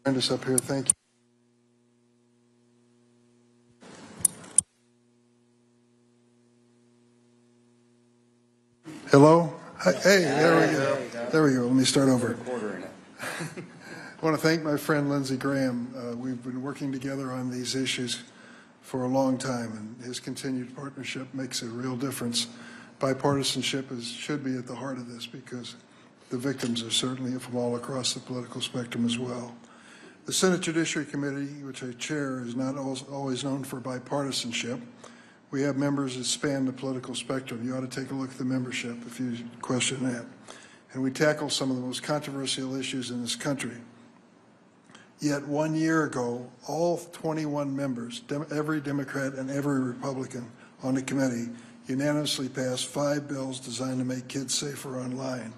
Joined us up here. Thank you. Hello? Hey, there we go. There we go. Let me start over. I want to thank my friend Lindsey Graham. We've been working together on these issues for a long time, and his continued partnership makes a real difference. Bipartisanship should be at the heart of this because the victims are certainly from all across the political spectrum as well. The Senate Judiciary Committee, which I chair, is not always known for bipartisanship. We have members that span the political spectrum. You ought to take a look at the membership if you question that. And we tackle some of the most controversial issues in this country. Yet 1 year ago, all 21 members, every Democrat and every Republican on the committee, unanimously passed 5 bills designed to make kids safer online.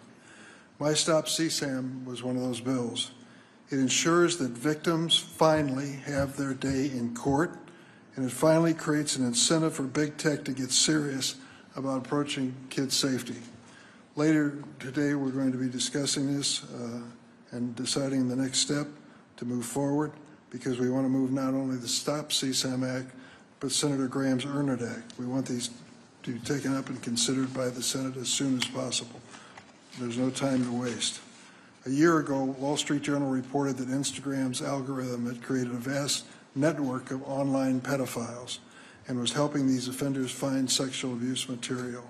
My Stop CSAM was one of those bills. It ensures that victims finally have their day in court, and it finally creates an incentive for big tech to get serious about approaching kids' safety. Later today, we're going to be discussing this and deciding the next step to move forward, because we want to move not only the Stop CSAM Act, but Senator Graham's Earn It Act. We want these to be taken up and considered by the Senate as soon as possible. There's no time to waste. A year ago, Wall Street Journal reported that Instagram's algorithm had created a vast network of online pedophiles and was helping these offenders find sexual abuse material.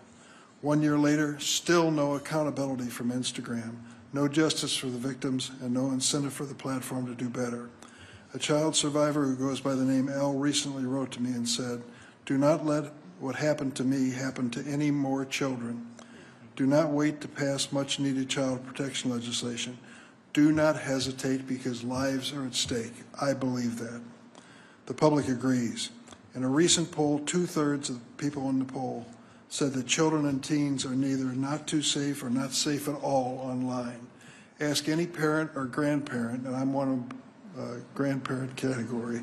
1 year later, still no accountability from Instagram, no justice for the victims, and no incentive for the platform to do better. A child survivor who goes by the name L recently wrote to me and said, "Do not let what happened to me happen to any more children. Do not wait to pass much-needed child protection legislation. Do not hesitate, because lives are at stake." I believe that. The public agrees. In a recent poll, 2/3 of people in the poll said that children and teens are neither not too safe or not safe at all online. Ask any parent or grandparent, and I'm one of grandparent category,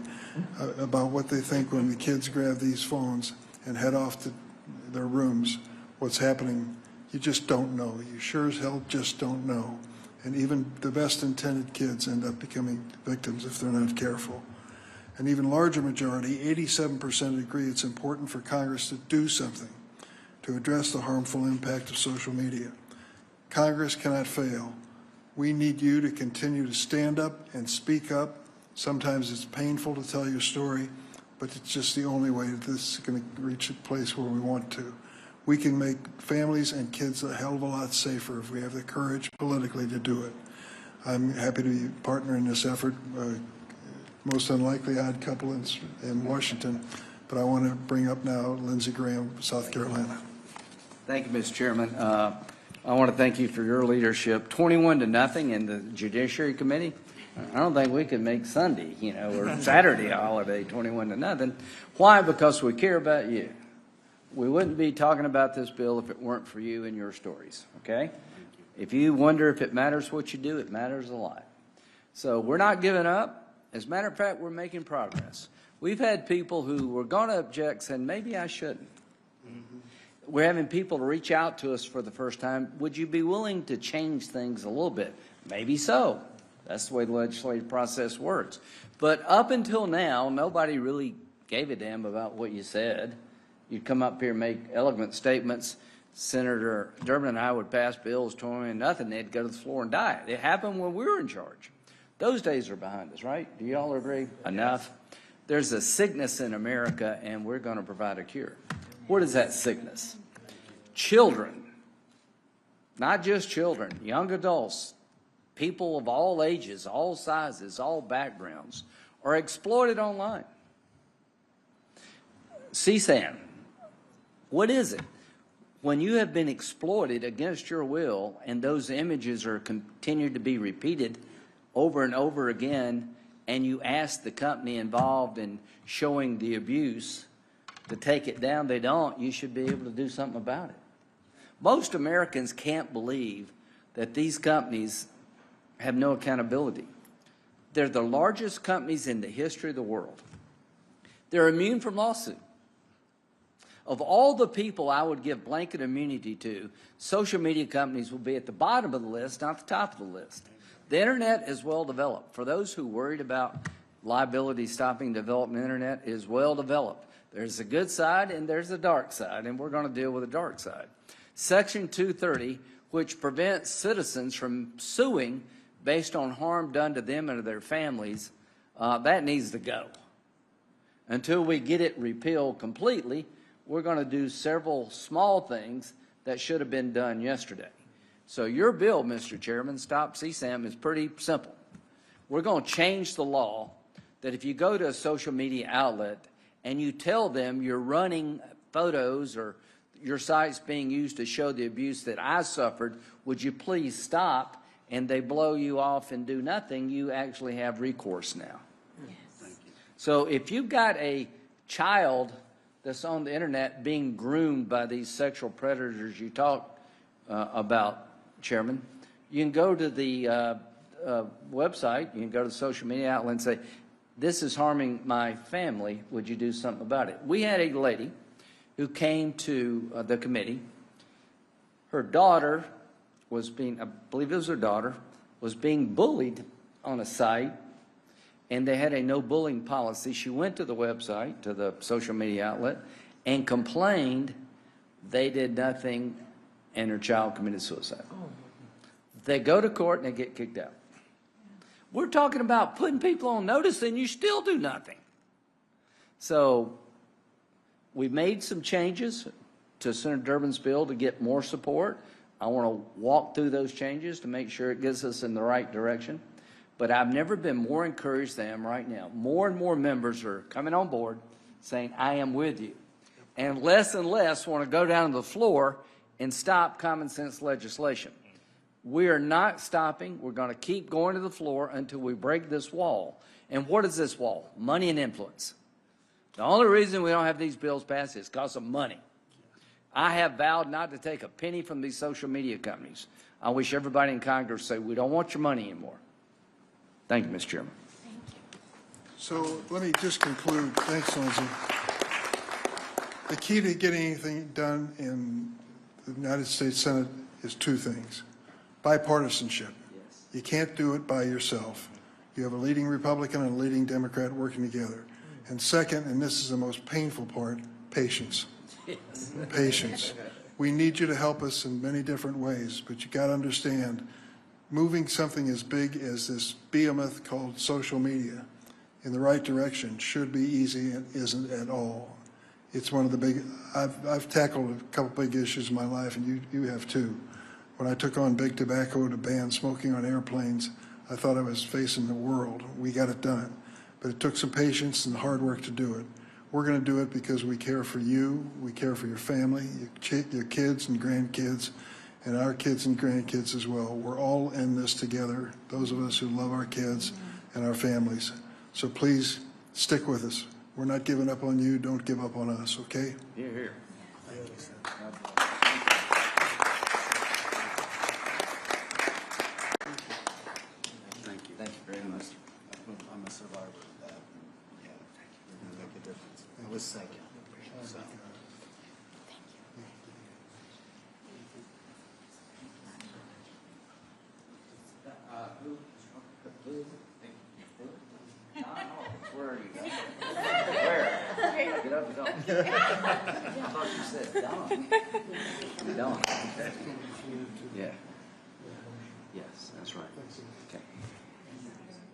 about what they think when the kids grab these phones and head off to their rooms, what's happening. You just don't know. You sure as hell just don't know. And even the best intended kids end up becoming victims if they're not careful. An even larger majority, 87%, agree it's important for Congress to do something to address the harmful impact of social media. Congress cannot fail. We need you to continue to stand up and speak up. Sometimes it's painful to tell your story, but it's just the only way that this is going to reach a place where we want to. We can make families and kids a hell of a lot safer if we have the courage politically to do it. I'm happy to be a partner in this effort. Most unlikely odd couple in Washington, but I want to bring up now Lindsey Graham, South Carolina. Thank you, Mr. Chairman. I want to thank you for your leadership. 21-0 in the Judiciary Committee. I don't think we could make Sunday, or Saturday a holiday, 21-0. Why? Because we care about you. We wouldn't be talking about this bill if it weren't for you and your stories, okay? If you wonder if it matters what you do, it matters a lot. So we're not giving up. As a matter of fact, we're making progress. We've had people who were going to object saying, maybe I shouldn't. We're having people reach out to us for the first time. Would you be willing to change things a little bit? Maybe so. That's the way the legislative process works. But up until now, nobody really gave a damn about what you said. You'd come up here and make eloquent statements. Senator Durbin and I would pass bills, 20-0. They'd go to the floor and die. It happened when we were in charge. Those days are behind us, right? Do you all agree? Enough. There's a sickness in America, and we're going to provide a cure. What is that sickness? Children, not just children, young adults, people of all ages, all sizes, all backgrounds, are exploited online. CSAM, what is it? When you have been exploited against your will and those images are continued to be repeated over and over again, and you ask the company involved in showing the abuse to take it down, they don't, you should be able to do something about it. Most Americans can't believe that these companies have no accountability. They're the largest companies in the history of the world. They're immune from lawsuit. Of all the people I would give blanket immunity to, social media companies will be at the bottom of the list, not the top of the list. The internet is well developed. For those who worried about liability stopping development, internet is well developed. There's a good side and there's a dark side, and we're going to deal with the dark side. Section 230, which prevents citizens from suing based on harm done to them and to their families, that needs to go. Until we get it repealed completely, we're going to do several small things that should have been done yesterday. So your bill, Mr. Chairman, Stop CSAM, is pretty simple. We're going to change the law that if you go to a social media outlet and you tell them you're running photos or your site's being used to show the abuse that I suffered, would you please stop, and they blow you off and do nothing, you actually have recourse now. Yes. Thank you. So if you've got a child that's on the internet being groomed by these sexual predators you talk about, Chairman, you can go to the website, you can go to the social media outlet and say, this is harming my family, would you do something about it? We had a lady who came to the committee. Her daughter was being, I believe it was her daughter, was being bullied on a site, and they had a no bullying policy. She went to the website, to the social media outlet, and complained they did nothing, and her child committed suicide. They go to court and they get kicked out. We're talking about putting people on notice and you still do nothing. So we made some changes to Senator Durbin's bill to get more support. I want to walk through those changes to make sure it gets us in the right direction. But I've never been more encouraged than I am right now. More and more members are coming on board saying, I am with you. And less want to go down to the floor and stop common sense legislation. We are not stopping. We're going to keep going to the floor until we break this wall. And what is this wall? Money and influence. The only reason we don't have these bills passed is because of money. I have vowed not to take a penny from these social media companies. I wish everybody in Congress say, we don't want your money anymore. Thank you, Mr. Chairman. Thank you. So let me just conclude. Thanks, Lindsay. The key to getting anything done in the United States Senate is two things. Bipartisanship. You can't do it by yourself. You have a leading Republican and a leading Democrat working together. And second, and this is the most painful part, patience. Patience. We need you to help us in many different ways, but you got to understand, moving something as big as this behemoth called social media in the right direction should be easy and isn't at all. It's one of the big, I've tackled a couple big issues in my life, and you have too. When I took on big tobacco to ban smoking on airplanes, I thought I was facing the world. We got it done. But it took some patience and hard work to do it. We're going to do it because we care for you, we care for your family, your kids and grandkids, and our kids and grandkids as well. We're all in this together, those of us who love our kids and our families. So please stick with us. We're not giving up on you. Don't give up on us, okay? Here, here. Thank you very much. I'm a survivor of that. Yeah, you're going to make a difference. I was second. So. Where are you? Where? Get up and go. I thought you said Don. Don. Okay. Yeah. Yes, that's right. Okay.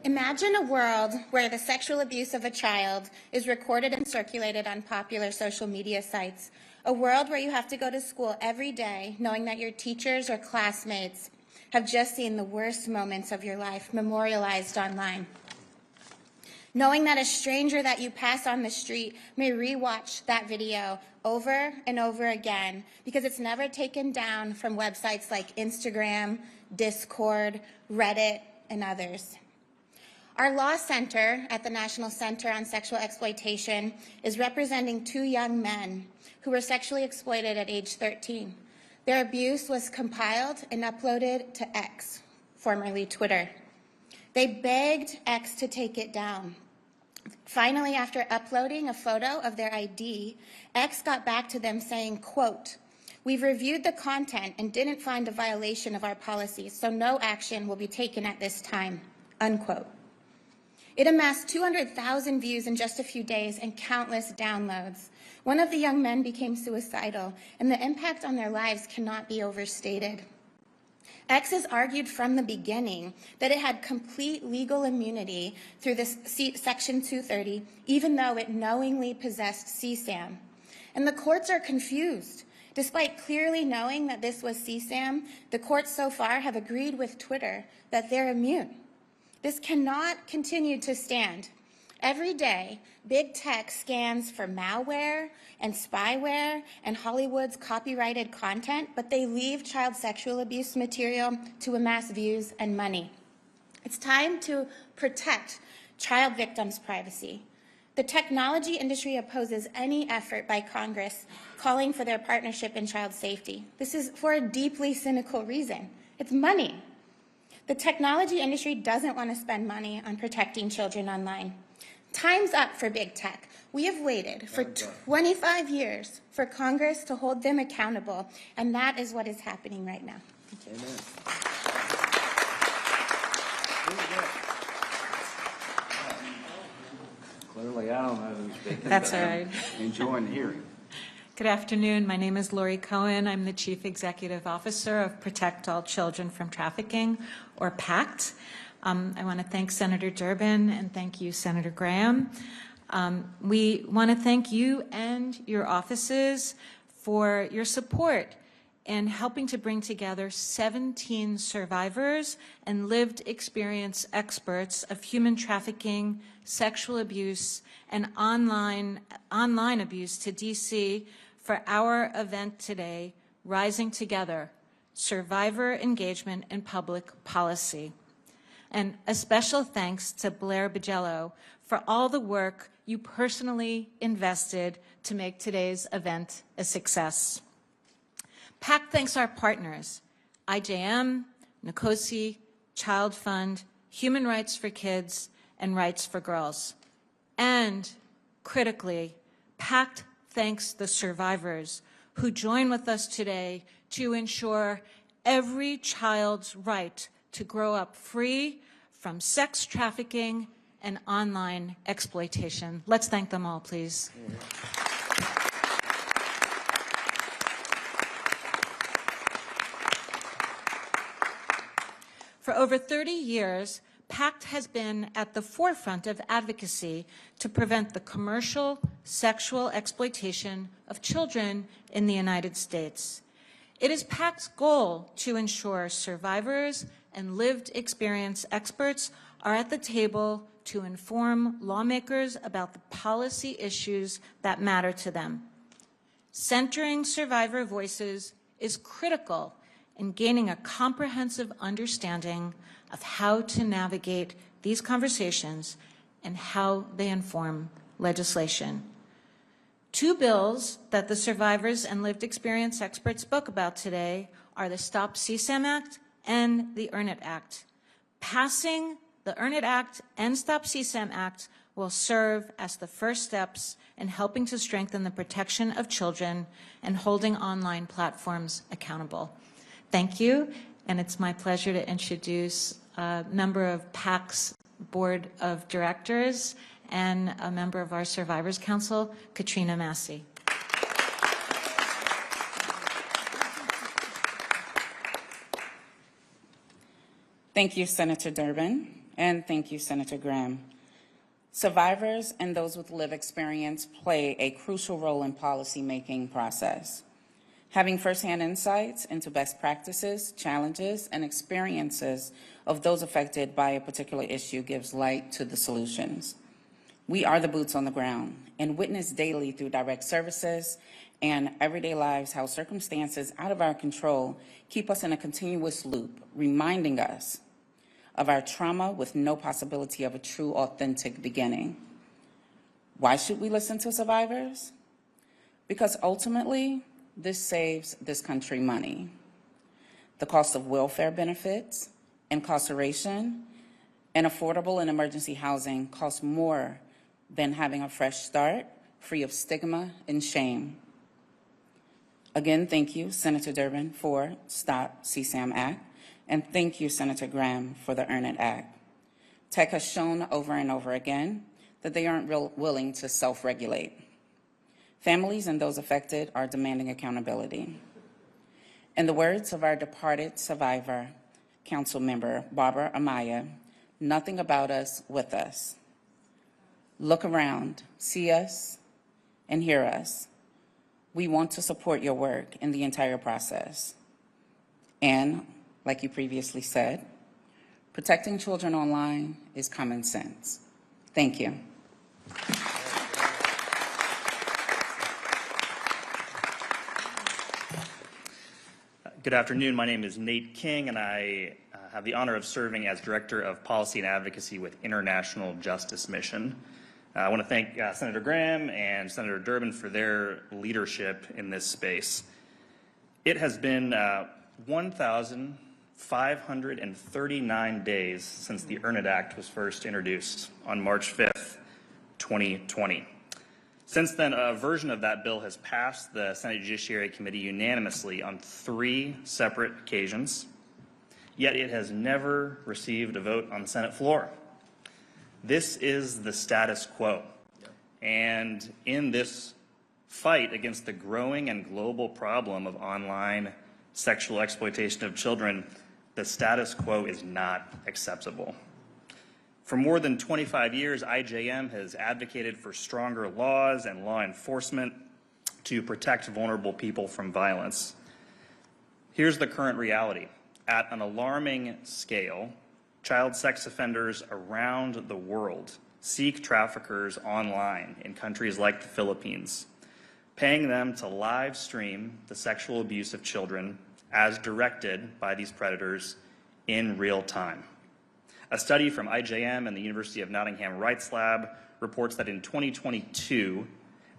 Imagine a world where the sexual abuse of a child is recorded and circulated on popular social media sites. A world where you have to go to school every day knowing that your teachers or classmates have just seen the worst moments of your life memorialized online. Knowing that a stranger that you pass on the street may rewatch that video over and over again because it's never taken down from websites like Instagram, Discord, Reddit, and others. Our law center at the National Center on Sexual Exploitation is representing two young men who were sexually exploited at age 13. Their abuse was compiled and uploaded to X, formerly Twitter. They begged X to take it down. Finally, after uploading a photo of their ID, X got back to them saying, quote, We've reviewed the content and didn't find a violation of our policies, so no action will be taken at this time, unquote. It amassed 200,000 views in just a few days and countless downloads. One of the young men became suicidal, and the impact on their lives cannot be overstated. X has argued from the beginning that it had complete legal immunity through this Section 230, even though it knowingly possessed CSAM. And the courts are confused. Despite clearly knowing that this was CSAM, the courts so far have agreed with Twitter that they're immune. This cannot continue to stand. Every day, big tech scans for malware and spyware and Hollywood's copyrighted content, but they leave child sexual abuse material to amass views and money. It's time to protect child victims' privacy. The technology industry opposes any effort by Congress calling for their partnership in child safety. This is for a deeply cynical reason. It's money. The technology industry doesn't want to spend money on protecting children online. Time's up for big tech. We have waited for 25 years for Congress to hold them accountable, and that is what is happening right now. Amen. Clearly, I don't know who's speaking. That's but all I'm right. enjoying the hearing. Good afternoon. My name is Lori Cohen. I'm the Chief Executive Officer of Protect All Children from Trafficking, or PACT. I want to thank Senator Durbin and thank you, Senator Graham. We want to thank you and your offices for your support in helping to bring together 17 survivors and lived experience experts of human trafficking, sexual abuse, and online abuse to DC for our event today, Rising Together, Survivor Engagement in Public Policy. And a special thanks to Blair Bigello for all the work you personally invested to make today's event a success. PACT thanks our partners, IJM, Nkosi, Child Fund, Human Rights for Kids, and Rights for Girls. And critically, PACT thanks the survivors who join with us today to ensure every child's right to grow up free from sex trafficking and online exploitation. Let's thank them all, please. For over 30 years, PACT has been at the forefront of advocacy to prevent the commercial sexual exploitation of children in the United States. It is PACT's goal to ensure survivors and lived experience experts are at the table to inform lawmakers about the policy issues that matter to them. Centering survivor voices is critical in gaining a comprehensive understanding of how to navigate these conversations and how they inform legislation. Two bills that the survivors and lived experience experts spoke about today are the Stop CSAM Act and the Earn It Act. Passing the Earn It Act and Stop CSAM Act will serve as the first steps in helping to strengthen the protection of children and holding online platforms accountable. Thank you, and it's my pleasure to introduce a member of PACT's Board of Directors and a member of our Survivors Council, Katrina Massey. Thank you, Senator Durbin, and thank you, Senator Graham. Survivors and those with lived experience play a crucial role in policy-making process. Having firsthand insights into best practices, challenges, and experiences of those affected by a particular issue gives light to the solutions. We are the boots on the ground and witness daily through direct services and everyday lives how circumstances out of our control keep us in a continuous loop, reminding us of our trauma with no possibility of a true, authentic beginning. Why should we listen to survivors? Because ultimately, this saves this country money. The cost of welfare benefits, incarceration, and affordable and emergency housing costs more than having a fresh start, free of stigma and shame. Again, thank you, Senator Durbin, for Stop CSAM Act, and thank you, Senator Graham, for the Earn It Act. Tech has shown over and over again that they aren't willing to self-regulate. Families and those affected are demanding accountability. In the words of our departed survivor, Council Member Barbara Amaya, nothing about us with us. Look around, see us, and hear us. We want to support your work in the entire process. And, like you previously said, protecting children online is common sense. Thank you. Good afternoon. My name is Nate King, and I have the honor of serving as Director of Policy and Advocacy with International Justice Mission. I want to thank Senator Graham and Senator Durbin for their leadership in this space. It has been 1,539 days since the Earn It Act was first introduced on March 5th, 2020. Since then, a version of that bill has passed the Senate Judiciary Committee unanimously on 3 separate occasions, yet it has never received a vote on the Senate floor. This is the status quo. And in this fight against the growing and global problem of online sexual exploitation of children, the status quo is not acceptable. For more than 25 years, IJM has advocated for stronger laws and law enforcement to protect vulnerable people from violence. Here's the current reality. At an alarming scale, child sex offenders around the world seek traffickers online in countries like the Philippines, paying them to live stream the sexual abuse of children as directed by these predators in real time. A study from IJM and the University of Nottingham Rights Lab reports that in 2022,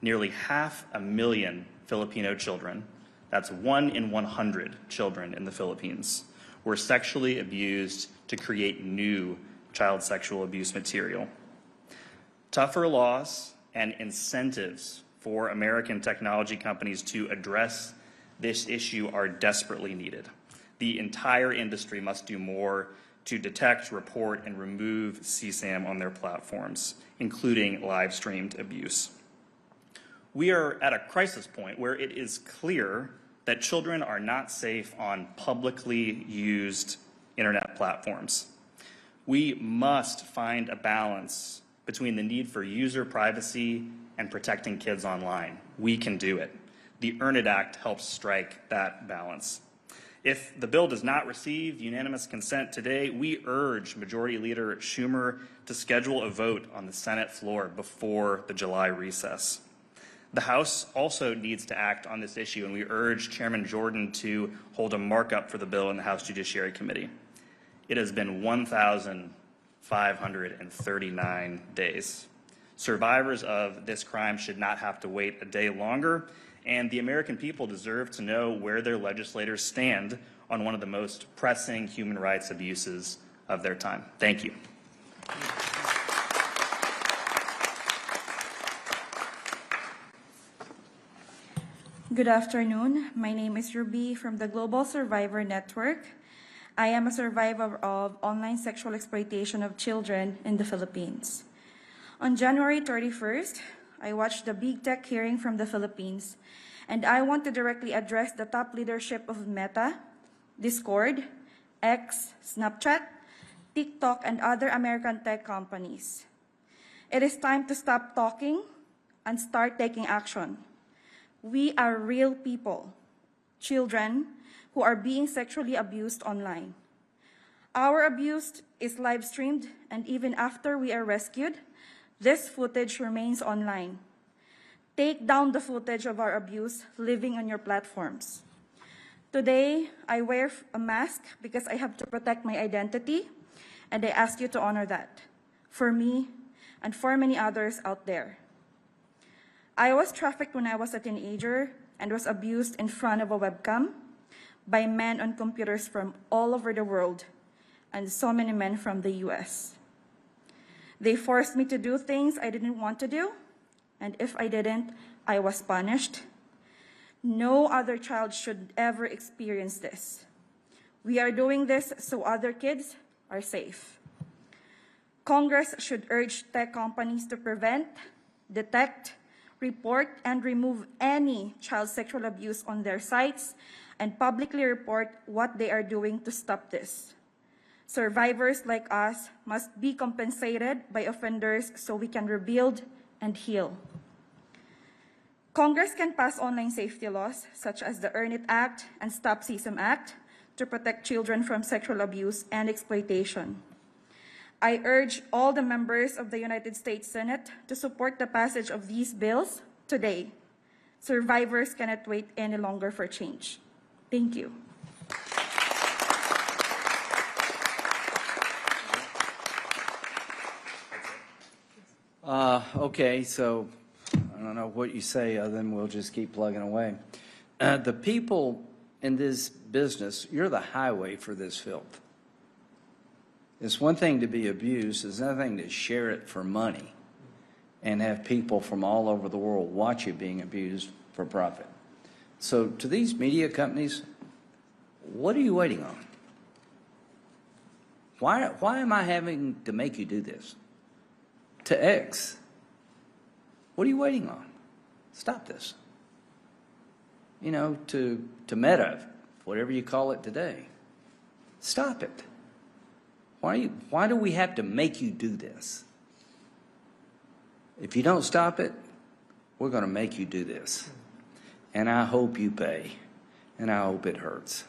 nearly 500,000 Filipino children, that's 1 in 100 children in the Philippines, were sexually abused to create new child sexual abuse material. Tougher laws and incentives for American technology companies to address this issue are desperately needed. The entire industry must do more to detect, report, and remove CSAM on their platforms, including live-streamed abuse. We are at a crisis point where it is clear that children are not safe on publicly used internet platforms. We must find a balance between the need for user privacy and protecting kids online. We can do it. The Earn It Act helps strike that balance. If the bill does not receive unanimous consent today, we urge Majority Leader Schumer to schedule a vote on the Senate floor before the July recess. The House also needs to act on this issue, and we urge Chairman Jordan to hold a markup for the bill in the House Judiciary Committee. It has been 1,539 days. Survivors of this crime should not have to wait a day longer, and the American people deserve to know where their legislators stand on one of the most pressing human rights abuses of their time. Thank you. Good afternoon. My name is Ruby from the Global Survivor Network. I am a survivor of online sexual exploitation of children in the Philippines. On January 31st, I watched the big tech hearing from the Philippines, and I want to directly address the top leadership of Meta, Discord, X, Snapchat, TikTok, and other American tech companies. It is time to stop talking and start taking action. We are real people, children who are being sexually abused online. Our abuse is live streamed, and even after we are rescued, this footage remains online. Take down the footage of our abuse living on your platforms. Today, I wear a mask because I have to protect my identity, and I ask you to honor that, for me and for many others out there. I was trafficked when I was a teenager and was abused in front of a webcam by men on computers from all over the world, and so many men from the US. They forced me to do things I didn't want to do, and if I didn't, I was punished. No other child should ever experience this. We are doing this so other kids are safe. Congress should urge tech companies to prevent, detect, report, and remove any child sexual abuse on their sites and publicly report what they are doing to stop this. Survivors like us must be compensated by offenders so we can rebuild and heal. Congress can pass online safety laws such as the Earn It Act and Stop CSIM Act to protect children from sexual abuse and exploitation. I urge all the members of the United States Senate to support the passage of these bills today. Survivors cannot wait any longer for change. Thank you. Okay, so I don't know what you say, other than we'll just keep plugging away. The people in this business, you're the highway for this filth. It's one thing to be abused, it's another thing to share it for money and have people from all over the world watch you being abused for profit. So to these media companies, what are you waiting on? Why am I having to make you do this? To X, what are you waiting on? Stop this. You know, to Meta, whatever you call it today. Stop it. Why do we have to make you do this? If you don't stop it, we're going to make you do this. And I hope you pay. And I hope it hurts.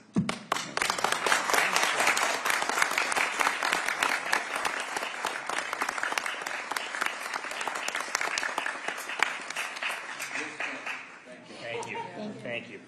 Thank you.